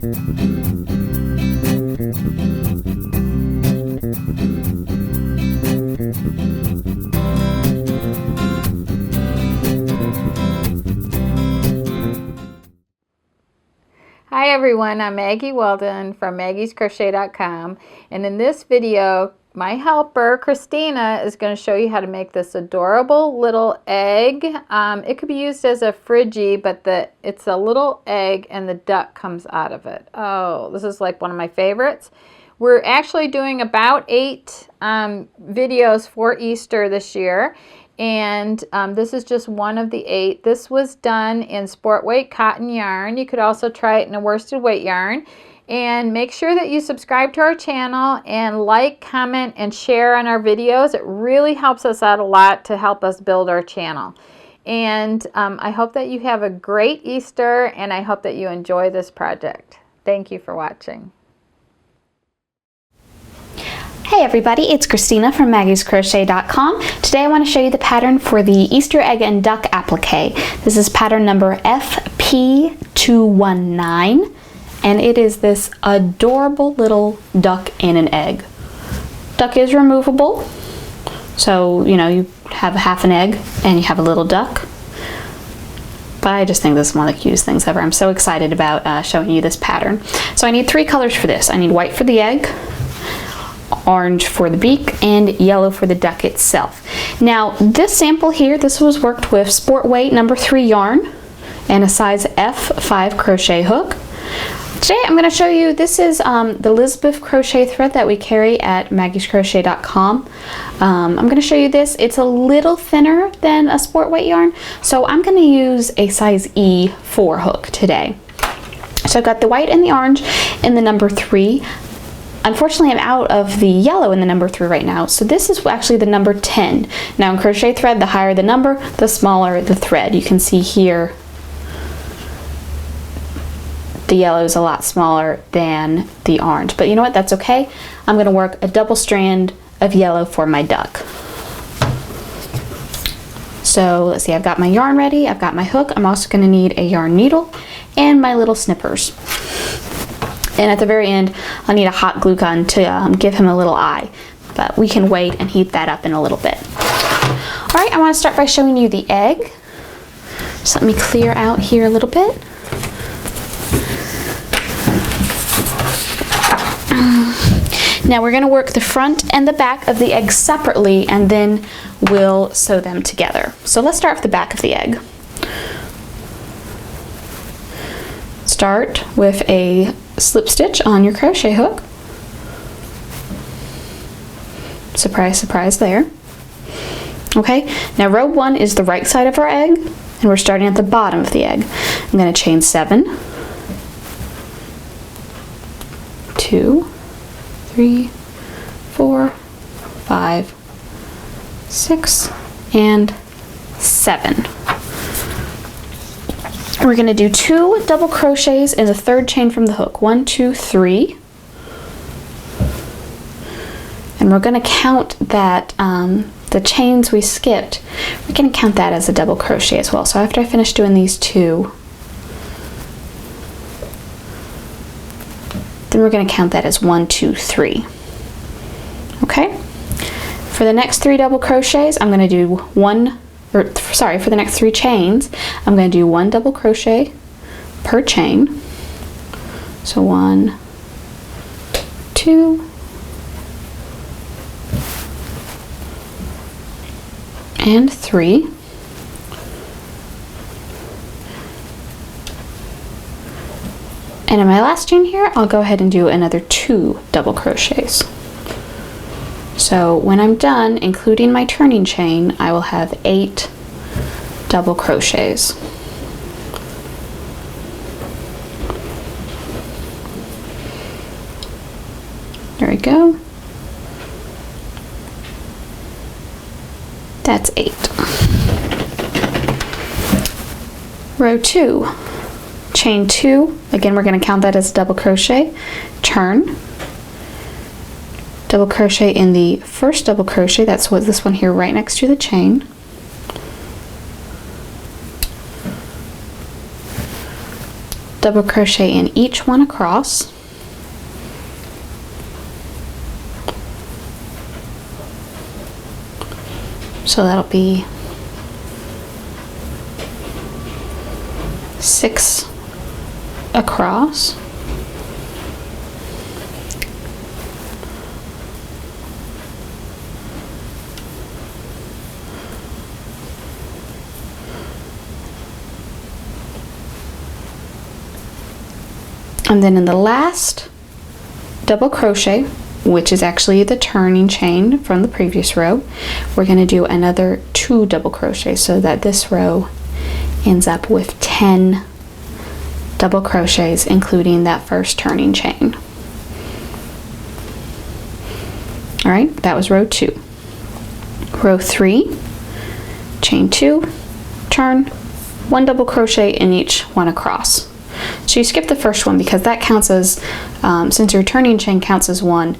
Hi everyone, I'm Maggie Weldon from maggiescrochet.com, and in this video my helper Christina is going to show you how to make this adorable little egg. It could be used as a Friggy, but it's a little egg and the duck comes out of it. Oh, this is like one of my favorites. We're actually doing about 8 videos for Easter this year. And this is just one of the 8. This was done in sport weight cotton yarn. You could also try it in a worsted weight yarn. And make sure that you subscribe to our channel and like, comment, and share on our videos. It really helps us out a lot to help us build our channel. And I hope that you have a great Easter, and I hope that you enjoy this project. Thank you for watching. Hey everybody, it's Christina from maggiescrochet.com. Today I want to show you the pattern for the Easter egg and duck applique. This is pattern number FP219, and it is this adorable little duck and an egg. Duck is removable, so you know, you have half an egg and you have a little duck. But I just think this is one of the cutest things ever. I'm so excited about showing you this pattern. So I need 3 colors for this. I need white for the egg, orange for the beak, and yellow for the duck itself. Now this sample here, this was worked with sport weight number 3 yarn and a size F5 crochet hook. Today I'm going to show you, this is the Elizabeth crochet thread that we carry at maggiescrochet.com. I'm going to show you this. It's a little thinner than a sport weight yarn, so I'm going to use a size E4 hook today. So I've got the white and the orange in the number 3. Unfortunately, I'm out of the yellow in the number 3 right now, so this is actually the number 10. Now in crochet thread, the higher the number, the smaller the thread. You can see here the yellow is a lot smaller than the orange, but you know what, that's okay. I'm going to work a double strand of yellow for my duck. So let's see, I've got my yarn ready, I've got my hook. I'm also going to need a yarn needle and my little snippers. And at the very end, I'll need a hot glue gun to give him a little eye. But we can wait and heat that up in a little bit. All right, I want to start by showing you the egg. Just let me clear out here a little bit. Now we're going to work the front and the back of the egg separately, and then we'll sew them together. So let's start with the back of the egg. Start with a slip stitch on your crochet hook. Surprise, surprise there. Okay, now row 1 is the right side of our egg, and we're starting at the bottom of the egg. I'm going to chain 7, 2, 3, 4, 5, 6, and 7. We're going to do 2 double crochets in the 3rd chain from the hook. 1, 2, 3. And we're going to count that, the chains we skipped, we're going to count that as a double crochet as well. So after I finish doing these 2, then we're going to count that as 1, 2, 3. Okay? For the next 3 double crochets, I'm going to do for the next 3 chains, I'm going to do 1 double crochet per chain. So 1, 2, and 3. And in my last chain here, I'll go ahead and do another 2 double crochets. So when I'm done, including my turning chain, I will have 8 double crochets. There we go. That's 8. Row 2, chain 2. Again, we're going to count that as a double crochet. Turn. Double crochet in the first double crochet, that's what this one here right next to the chain. double crochet in each one across. So that'll be 6 across. And then in the last double crochet, which is actually the turning chain from the previous row, we're going to do another 2 double crochets so that this row ends up with 10 double crochets, including that first turning chain. All right, that was row 2. Row 3, chain 2, turn, 1 double crochet in each one across. So you skip the first one because that counts as, since your turning chain counts as 1,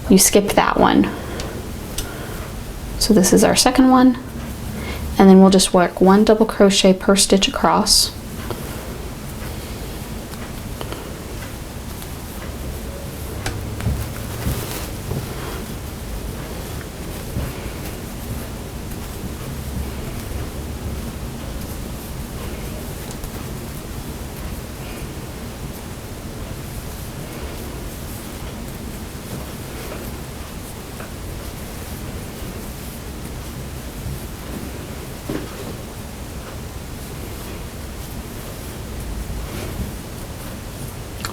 you skip that one. So this is our second one, and then we'll just work 1 double crochet per stitch across.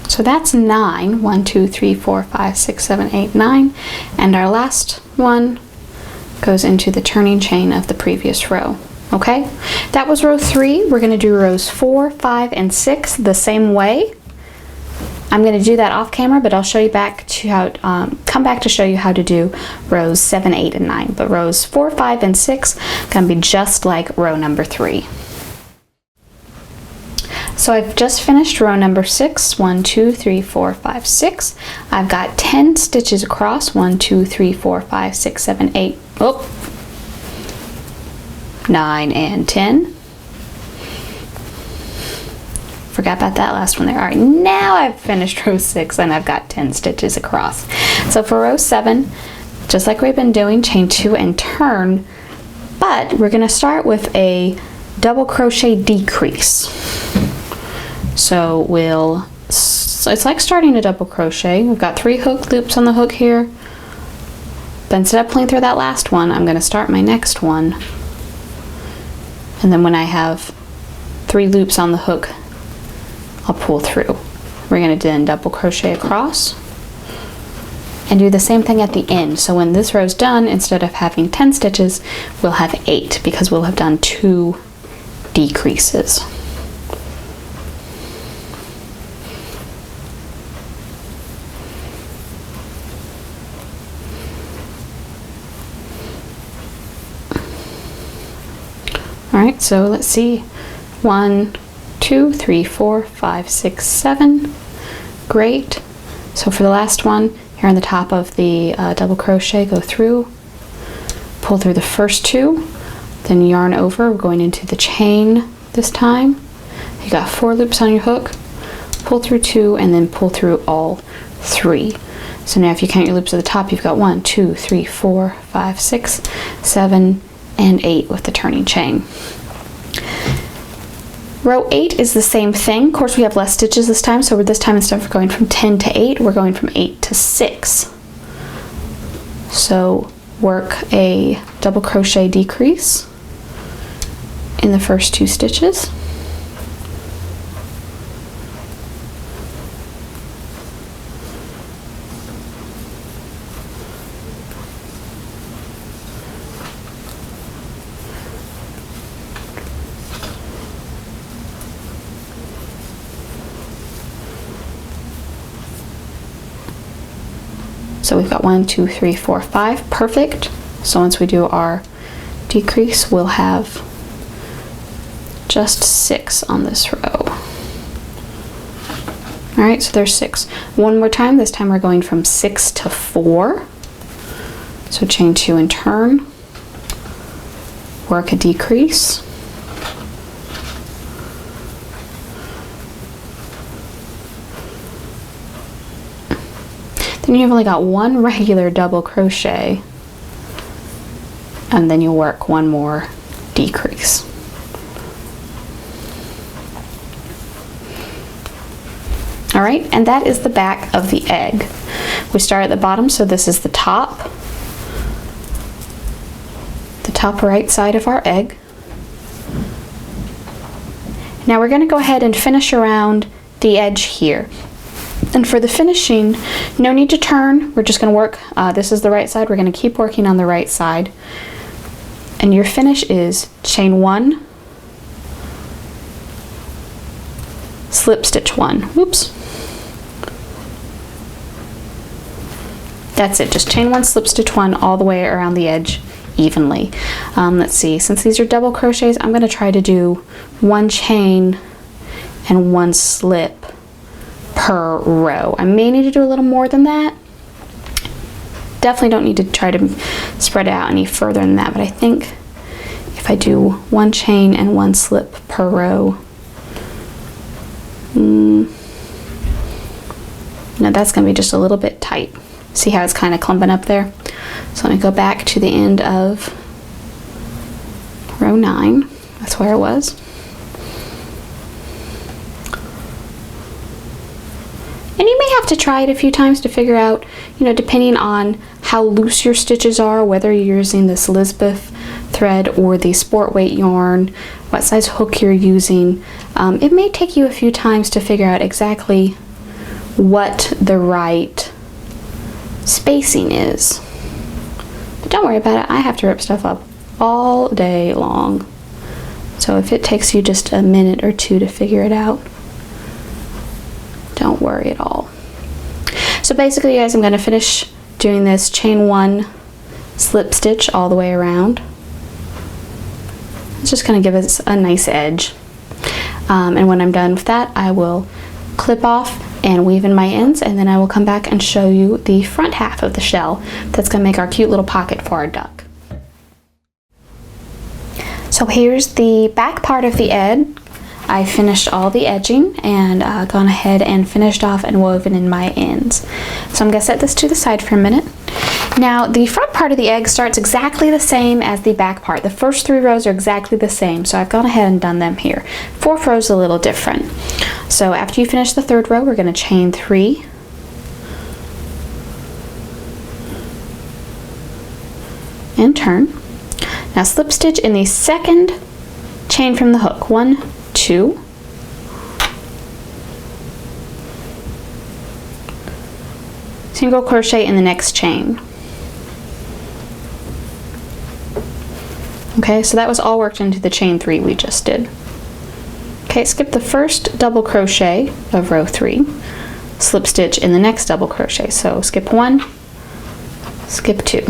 So that's 9. 1, 2, 3, 4, 5, 6, 7, 8, 9. And our last one goes into the turning chain of the previous row. Okay? That was row 3. We're going to do rows 4, 5, and 6 the same way. I'm going to do that off camera, but I'll show you back to how, come back to show you how to do rows 7, 8, and 9. But rows 4, 5, and 6 going to be just like row number 3. So I've just finished row number 6. 1, 2, 3, 4, 5, 6. I've got 10 stitches across. 1, 2, 3, 4, 5, 6, 7, 8. Oh, 9 and 10. Forgot about that last one there. All right, now I've finished row 6 and I've got 10 stitches across. So for row 7, just like we've been doing, chain 2 and turn, but we're going to start with a double crochet decrease. So it's like starting a double crochet. We've got 3 hook loops on the hook here, but instead of pulling through that last one, I'm going to start my next one, and then when I have 3 loops on the hook, I'll pull through. We're going to then double crochet across and do the same thing at the end. So when this row's done, instead of having 10 stitches, we'll have 8 because we'll have done 2 decreases. All right, so let's see. 1, 2, 3, 4, 5, 6, 7. Great. So for the last one, here on the top of the double crochet, go through, pull through the first 2, then yarn over. We're going into the chain this time. You got 4 loops on your hook, pull through 2, and then pull through all 3. So now if you count your loops at the top, you've got 1, 2, 3, 4, 5, 6, 7, and 8 with the turning chain. Row 8 is the same thing. Of course, we have less stitches this time, so this time instead of going from 10 to 8, we're going from 8 to 6. So work a double crochet decrease in the first 2 stitches. So we've got 1, 2, 3, 4, 5, perfect. So once we do our decrease, we'll have just 6 on this row. All right, so there's 6. One more time, this time we're going from 6 to 4. So chain 2 and turn, work a decrease. Then you've only got one regular double crochet, and then you'll work one more decrease. All right, and that is the back of the egg. We start at the bottom, so this is the top right side of our egg. Now we're going to go ahead and finish around the edge here. And for the finishing, no need to turn. We're just going to work, this is the right side. We're going to keep working on the right side. And your finish is chain 1, slip stitch 1. Whoops. That's it, just chain 1, slip stitch 1 all the way around the edge evenly. Let's see, since these are double crochets, I'm going to try to do 1 chain and 1 slip per row. I may need to do a little more than that. Definitely don't need to try to spread it out any further than that, but I think if I do 1 chain and 1 slip per row, no, that's going to be just a little bit tight. See how it's kind of clumping up there? So I'm going to go back to the end of row 9. That's where it was. And you may have to try it a few times to figure out, you know, depending on how loose your stitches are, whether you're using this Elizabeth thread or the sport weight yarn, what size hook you're using. It may take you a few times to figure out exactly what the right spacing is. But don't worry about it, I have to rip stuff up all day long. So if it takes you just a minute or two to figure it out, don't worry at all. So basically, guys, I'm going to finish doing this chain 1 slip stitch all the way around. It's just going to give us a nice edge. And when I'm done with that, I will clip off and weave in my ends, and then I will come back and show you the front half of the shell that's going to make our cute little pocket for our duck. So here's the back part of the egg. I finished all the edging and gone ahead and finished off and woven in my ends. So I'm going to set this to the side for a minute. Now the front part of the egg starts exactly the same as the back part. The first 3 rows are exactly the same, so I've gone ahead and done them here. 4th row is a little different. So after you finish the 3rd row, we're going to chain 3. And turn. Now slip stitch in the 2nd chain from the hook. 1, 2. Single crochet in the next chain. Okay, so that was all worked into the chain 3 we just did. Okay, skip the first double crochet of row 3, slip stitch in the next double crochet. So skip 1, skip 2,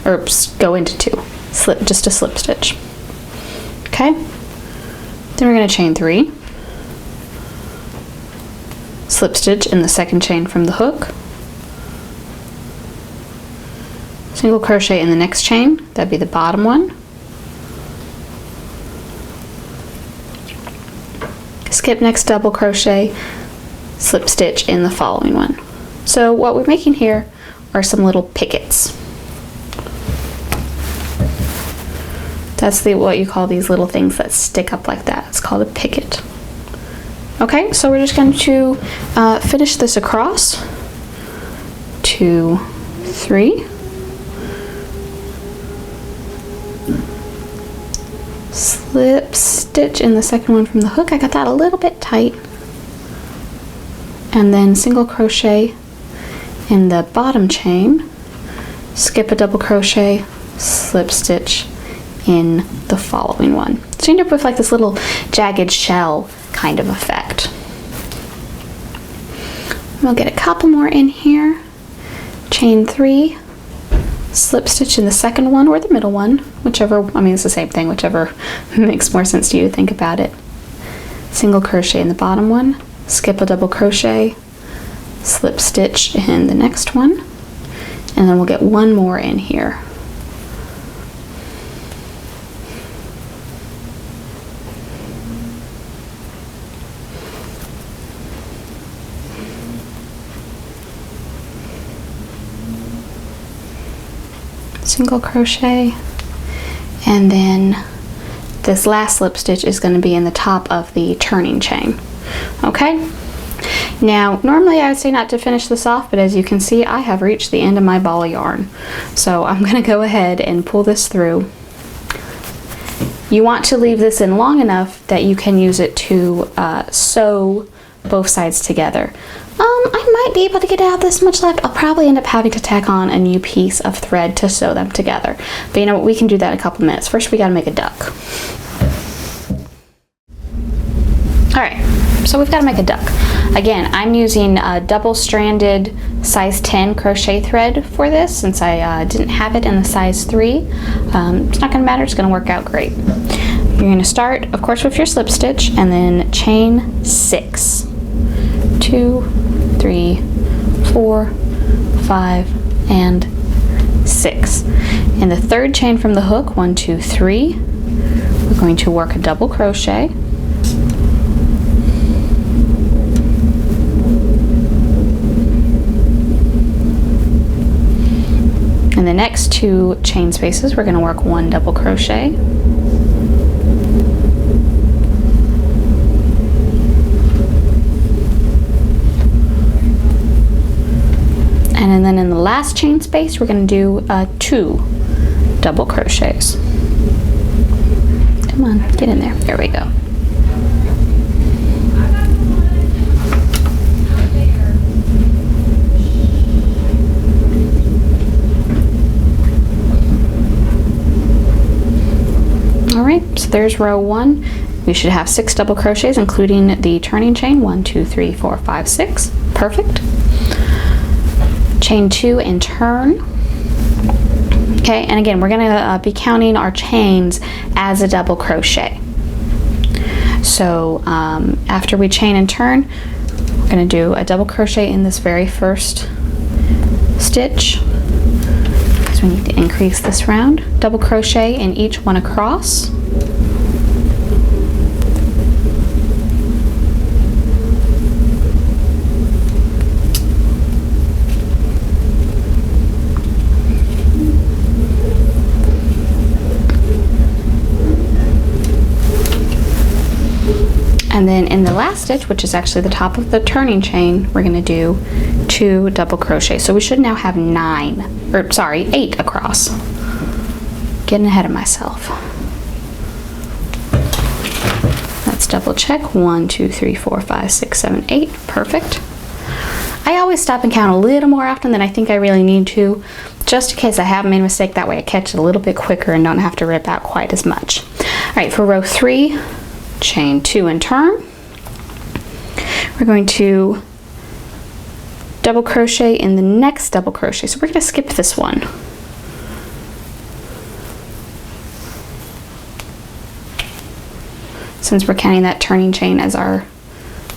or go into 2, slip, just a slip stitch. Okay, then we're going to chain 3, slip stitch in the 2nd chain from the hook, single crochet in the next chain, that'd be the bottom one, skip next double crochet, slip stitch in the following one. So what we're making here are some little pickets. That's what you call these little things that stick up like that. It's called a picket. Okay, so we're just going to finish this across. 2, 3. Slip stitch in the 2nd one from the hook. I got that a little bit tight. And then single crochet in the bottom chain, skip a double crochet, slip stitch in the following one. So you end up with like this little jagged shell kind of effect. We'll get a couple more in here. Chain 3, slip stitch in the 2nd one or the middle one, whichever, I mean it's the same thing, whichever makes more sense to you to think about it. Single crochet in the bottom one, skip a double crochet, slip stitch in the next one, and then we'll get one more in here. single crochet, and then this last slip stitch is going to be in the top of the turning chain. Okay, now normally I would say not to finish this off, but as you can see I have reached the end of my ball of yarn, so I'm going to go ahead and pull this through. You want to leave this in long enough that you can use it to sew both sides together. I might be able to get out this much left. I'll probably end up having to tack on a new piece of thread to sew them together. But you know what, we can do that in a couple minutes. First we gotta make a duck. Alright, so we've gotta make a duck. Again, I'm using a double-stranded size 10 crochet thread for this since I didn't have it in the size 3. It's not gonna matter, it's gonna work out great. You're gonna start, of course, with your slip stitch and then chain 6. 2, 3, 4, 5, and 6. In the third chain from the hook, 1, 2, 3, we're going to work a double crochet. In the next 2 chain spaces, we're going to work 1 double crochet. And then in the last chain space, we're going to do 2 double crochets. Come on, get in there. There we go. All right, so there's row 1. We should have 6 double crochets, including the turning chain. 1, 2, 3, 4, 5, 6. Perfect. Chain 2 and turn. Okay, and again, we're going to be counting our chains as a double crochet. So after we chain and turn, we're going to do a double crochet in this very first stitch, because we need to increase this round. Double crochet in each one across. And then in the last stitch, which is actually the top of the turning chain, we're going to do 2 double crochets. So we should now have 8 across. Getting ahead of myself. Let's double check. 1, 2, 3, 4, 5, 6, 7, 8. Perfect. I always stop and count a little more often than I think I really need to, just in case I have made a mistake. That way I catch it a little bit quicker and don't have to rip out quite as much. All right, for row 3, chain 2 and turn. We're going to double crochet in the next double crochet. So we're going to skip this one. Since we're counting that turning chain as our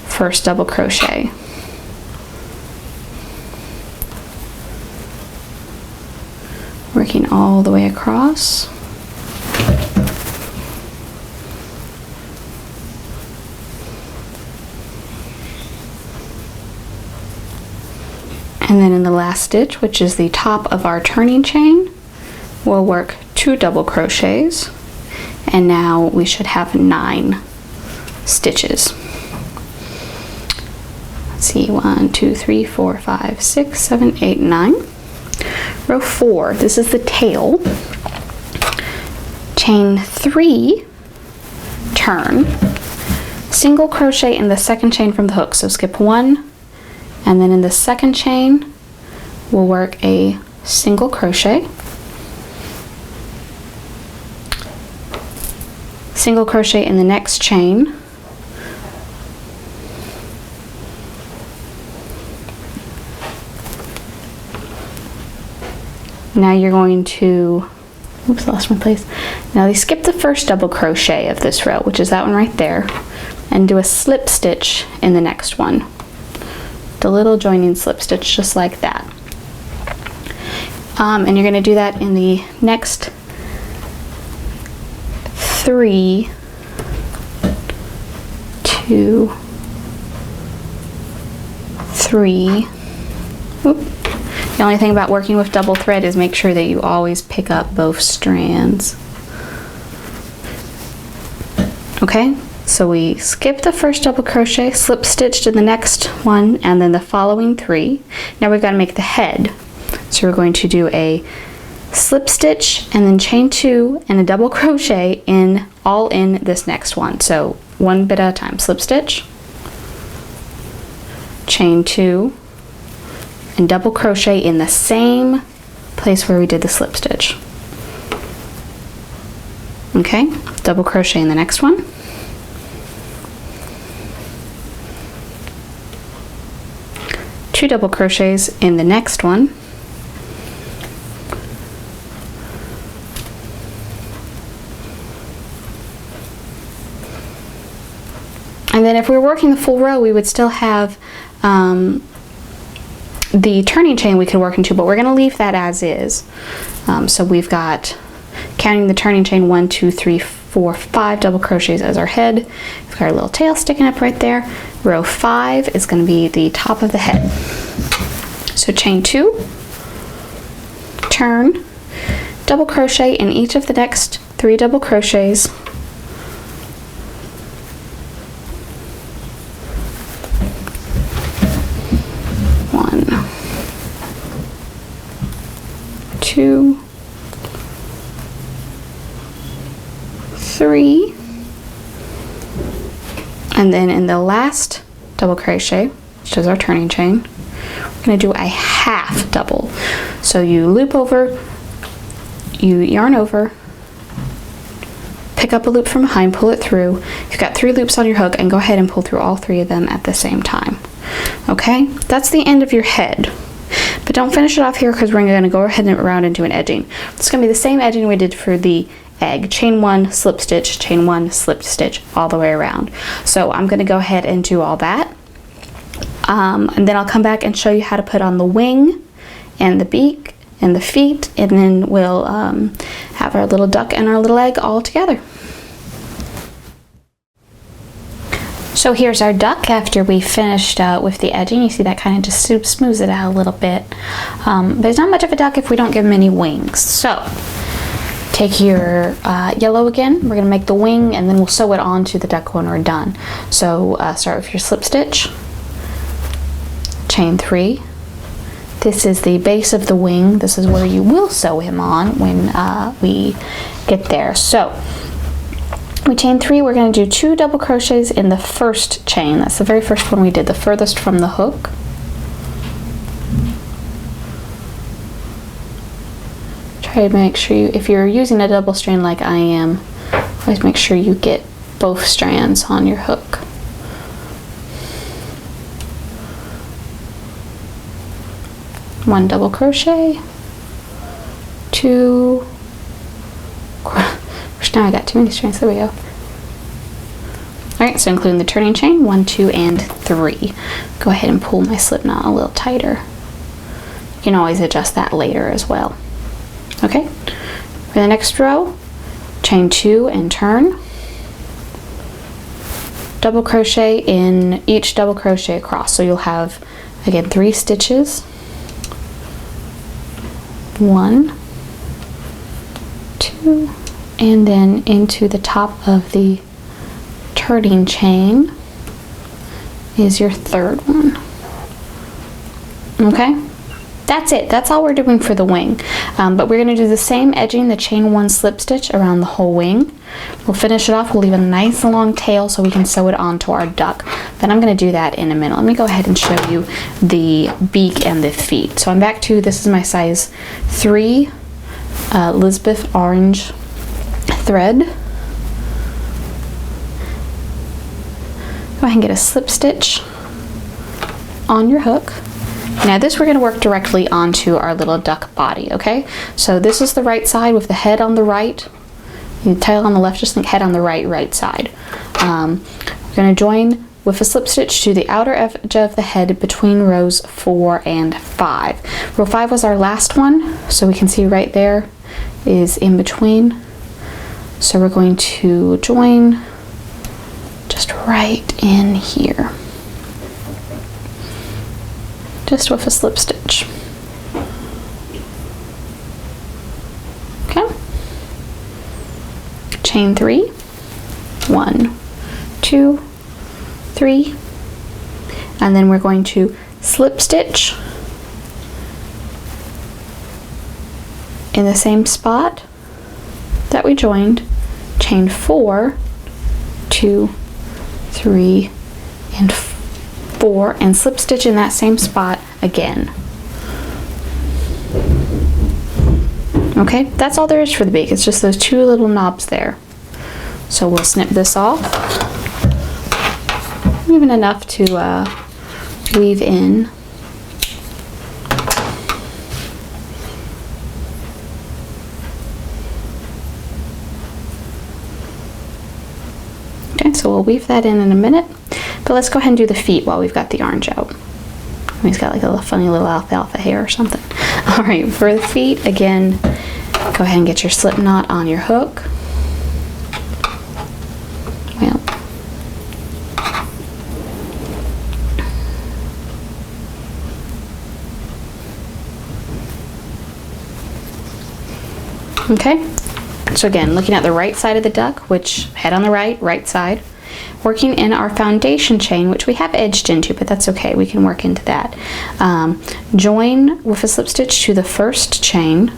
first double crochet. Working all the way across. And then in the last stitch, which is the top of our turning chain, we'll work 2 double crochets, and now we should have 9 stitches. Let's see, 1, 2, 3, 4, 5, 6, 7, 8, 9. Row 4, this is the tail. Chain 3, turn, single crochet in the second chain from the hook, so skip 1. And then in the second chain, we'll work a single crochet, single crochet in the next chain, now you're going to, oops, lost my place. Now you skip the first double crochet of this row, which is that one right there, and do a slip stitch in the next one. The little joining slip stitch, just like that. And you're going to do that in the next 3, 2, 3, The only thing about working with double thread is make sure that you always pick up both strands. Okay, so we skip the first double crochet, slip stitch to the next one, and then the following 3. Now we've got to make the head. So we're going to do a slip stitch and then chain 2 and a double crochet all in this next one. So one bit at a time. Slip stitch, chain 2, and double crochet in the same place where we did the slip stitch. Okay, double crochet in the next one. Two double crochets in the next one. And then if we were working the full row, we would still have the turning chain we could work into, but we're going to leave that as is. So we've got, counting the turning chain, 1, 2, 3, 4, 5 double crochets as our head. We've got our little tail sticking up right there. Row 5 is going to be the top of the head. So chain 2, turn, double crochet in each of the next 3 double crochets. Two, 3, and then in the last double crochet, which is our turning chain, we're going to do a half double. So you loop over, you yarn over, pick up a loop from behind, pull it through. You've got 3 loops on your hook, and go ahead and pull through all 3 of them at the same time. Okay, that's the end of your head. But don't finish it off here, because we're going to go ahead and around and do an edging. It's going to be the same edging we did for the egg. Chain 1, slip stitch, chain 1, slip stitch, all the way around. So I'm going to go ahead and do all that. And then I'll come back and show you how to put on the wing and the beak and the feet, and then we'll have our little duck and our little egg all together. So here's our duck after we finished with the edging. You see that kind of just smooths it out a little bit. But it's not much of a duck if we don't give him any wings. So take your yellow again. We're going to make the wing, and then we'll sew it onto the duck when we're done. So start with your slip stitch, chain 3. This is the base of the wing. This is where you will sew him on when we get there. So we chain 3, we're going to do 2 double crochets in the first chain. That's the very first one we did, the furthest from the hook. Try to make sure if you're using a double strand like I am, always make sure you get both strands on your hook. One double crochet, 2. Now I got too many strands. There we go. Alright, so including the turning chain, 1, 2, and 3. Go ahead and pull my slip knot a little tighter. You can always adjust that later as well. Okay, for the next row, chain 2 and turn. Double crochet in each double crochet across. So you'll have, again, 3 stitches. 1, 2, and then into the top of the turning chain is your 3rd one. Okay, that's it. That's all we're doing for the wing. But we're going to do the same edging, the chain 1 slip stitch around the whole wing. We'll finish it off. We'll leave a nice long tail so we can sew it onto our duck. Then I'm going to do that in a minute. Let me go ahead and show you the beak and the feet. So I'm back to, this is my size 3 Elizabeth orange thread. Go ahead and get a slip stitch on your hook. Now this we're going to work directly onto our little duck body, okay? So this is the right side with the head on the right, the tail on the left, just think head on the right side. We're going to join with a slip stitch to the outer edge of the head between rows 4 and 5. Row 5 was our last one, so we can see right there is in between. So we're going to join just right in here, just with a slip stitch. chain 3, 1, 2, 3, and then we're going to slip stitch in the same spot that we joined, chain 4, 2, 3, and 4, and slip stitch in that same spot again. Okay, that's all there is for the beak. It's just those two little knobs there. So we'll snip this off, even enough to weave in. Okay, so we'll weave that in a minute, but let's go ahead and do the feet while we've got the orange out. He's got like a funny little alfalfa hair or something. All right, for the feet, again, go ahead and get your slip knot on your hook. Well, okay, so again, looking at the right side of the duck, which head on the right side, working in our foundation chain, which we have edged into, but that's okay, we can work into that. Join with a slip stitch to the first chain.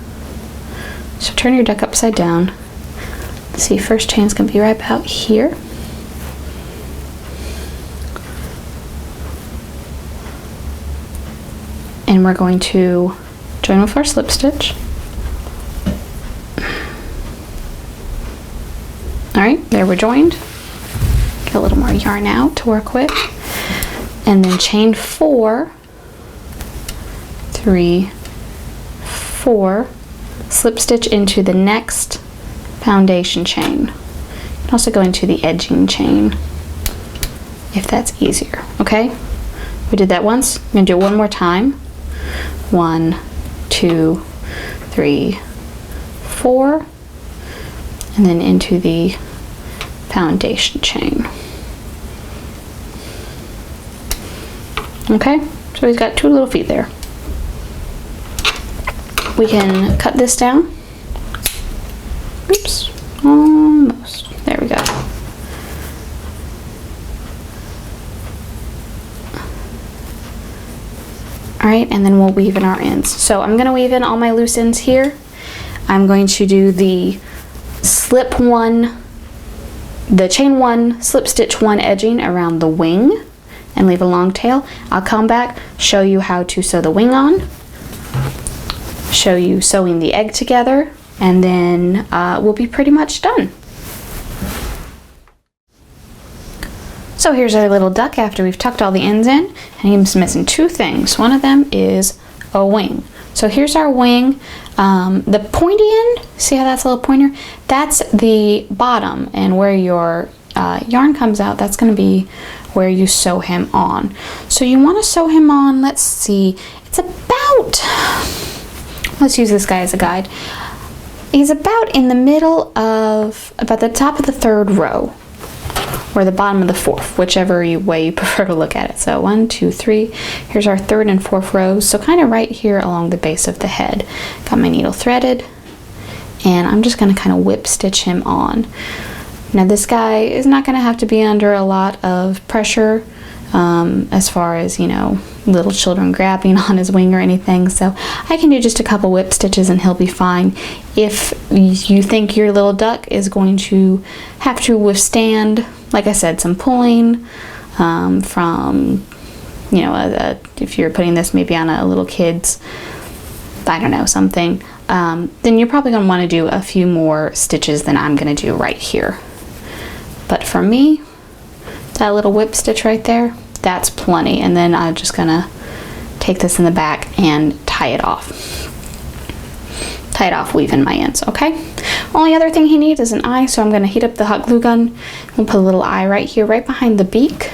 So turn your duck upside down. See, first chain's gonna be right about here. And we're going to join with our slip stitch. All right, there we're joined. Get a little more yarn out to work with. And then chain 4, 3, 4, slip stitch into the next foundation chain. You can also go into the edging chain if that's easier, okay? We did that once, I'm gonna do it one more time. 1, 2, 3, 4, and then into the foundation chain. Okay, so he's got two little feet there. We can cut this down. Oops, almost. There we go. All right, and then we'll weave in our ends. So I'm gonna weave in all my loose ends here. I'm going to do the slip 1, the chain 1, slip stitch 1 edging around the wing and leave a long tail. I'll come back, show you how to sew the wing on, show you sewing the egg together, and then we'll be pretty much done. So here's our little duck after we've tucked all the ends in, and he's missing two things. One of them is a wing. So here's our wing. The pointy end, see how that's a little pointer? That's the bottom, and where your yarn comes out, that's going to be where you sew him on. So you want to sew him on, let's see, it's about, let's use this guy as a guide. He's about in the middle of, about the top of the 3rd row, or the bottom of the 4th, whichever way you prefer to look at it. So 1, 2, 3, here's our 3rd and 4th rows. So kind of right here along the base of the head. Got my needle threaded, and I'm just gonna kind of whip stitch him on. Now this guy is not gonna have to be under a lot of pressure as far as, you know, little children grabbing on his wing or anything. So I can do just a couple whip stitches and he'll be fine. If you think your little duck is going to have to withstand, like I said, some pulling from, you know, if you're putting this maybe on a little kid's, I don't know, something, then you're probably gonna wanna do a few more stitches than I'm gonna do right here. But for me, that little whip stitch right there, that's plenty. And then I'm just gonna take this in the back and tie it off. Tie it off, weave in my ends, okay? Only other thing he needs is an eye, so I'm gonna heat up the hot glue gun. We'll put a little eye right here, right behind the beak.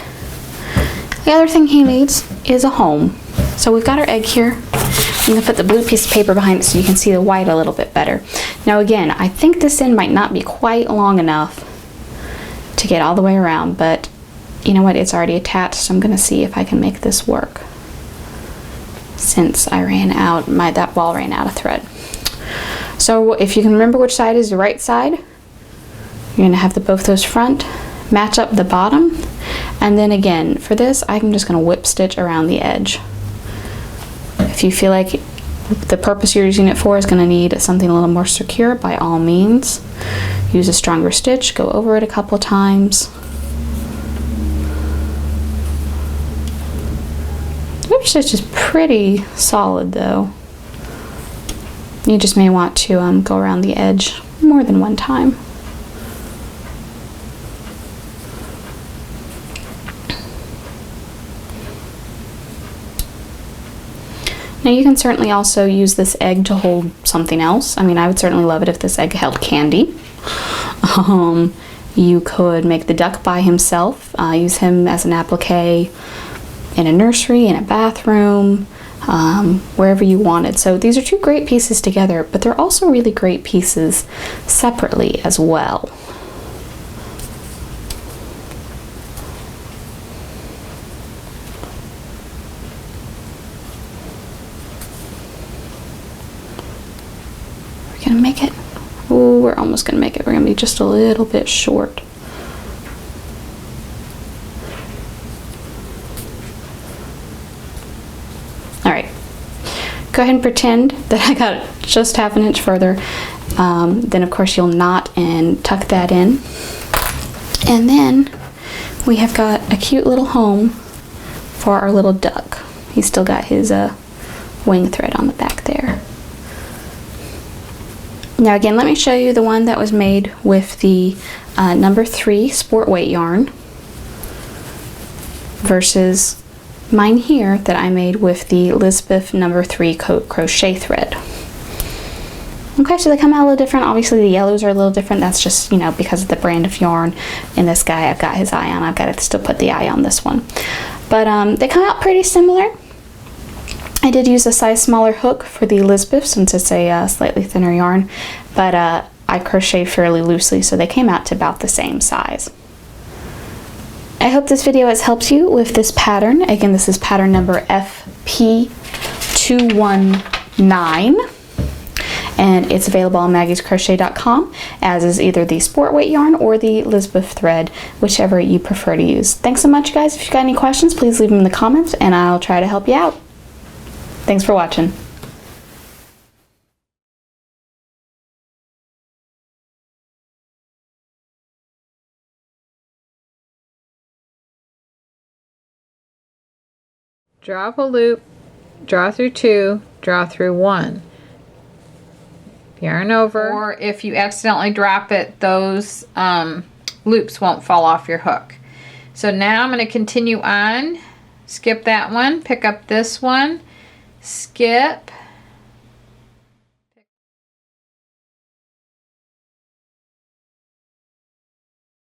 The other thing he needs is a home. So we've got our egg here. I'm gonna put the blue piece of paper behind it so you can see the white a little bit better. Now again, I think this end might not be quite long enough to get all the way around, but you know what, it's already attached, so I'm gonna see if I can make this work. Since I ran out, that ball ran out of thread. So if you can remember which side is the right side, You're gonna have both those front match up the bottom, and then again for this I'm just gonna whip stitch around the edge. If you feel like the purpose you're using it for is gonna need something a little more secure, by all means use a stronger stitch, go over it a couple of times. Whip stitch is pretty solid though. You just may want to go around the edge more than one time. Now you can certainly also use this egg to hold something else. I mean, I would certainly love it if this egg held candy. You could make the duck by himself, use him as an applique in a nursery, in a bathroom, wherever you wanted. So these are two great pieces together, but they're also really great pieces separately as well. We're gonna make it. Ooh, we're almost gonna make it. We're gonna be just a little bit short. Alright, go ahead and pretend that I got just half an inch further. Then of course you'll knot and tuck that in. And then we have got a cute little home for our little duck. He's still got his wing thread on the back there. Now again, let me show you the one that was made with the number 3 sport weight yarn versus mine here that I made with the Elizabeth number 3 coat crochet thread. Okay, so they come out a little different. Obviously the yellows are a little different. That's just, you know, because of the brand of yarn. In this guy, I've got his eye on. I've got to still put the eye on this one. But they come out pretty similar. I did use a size smaller hook for the Elizabeth since it's a slightly thinner yarn, but I crocheted fairly loosely, so they came out to about the same size. I hope this video has helped you with this pattern. Again, this is pattern number FP219, and it's available on maggiescrochet.com, as is either the sport weight yarn or the Elizabeth thread, whichever you prefer to use. Thanks so much, guys. If you've got any questions, please leave them in the comments, and I'll try to help you out. Thanks for watching. Draw up a loop, draw through 2, draw through 1. Yarn over. Or if you accidentally drop it, those loops won't fall off your hook. So now I'm going to continue on, skip that one, pick up this one, skip,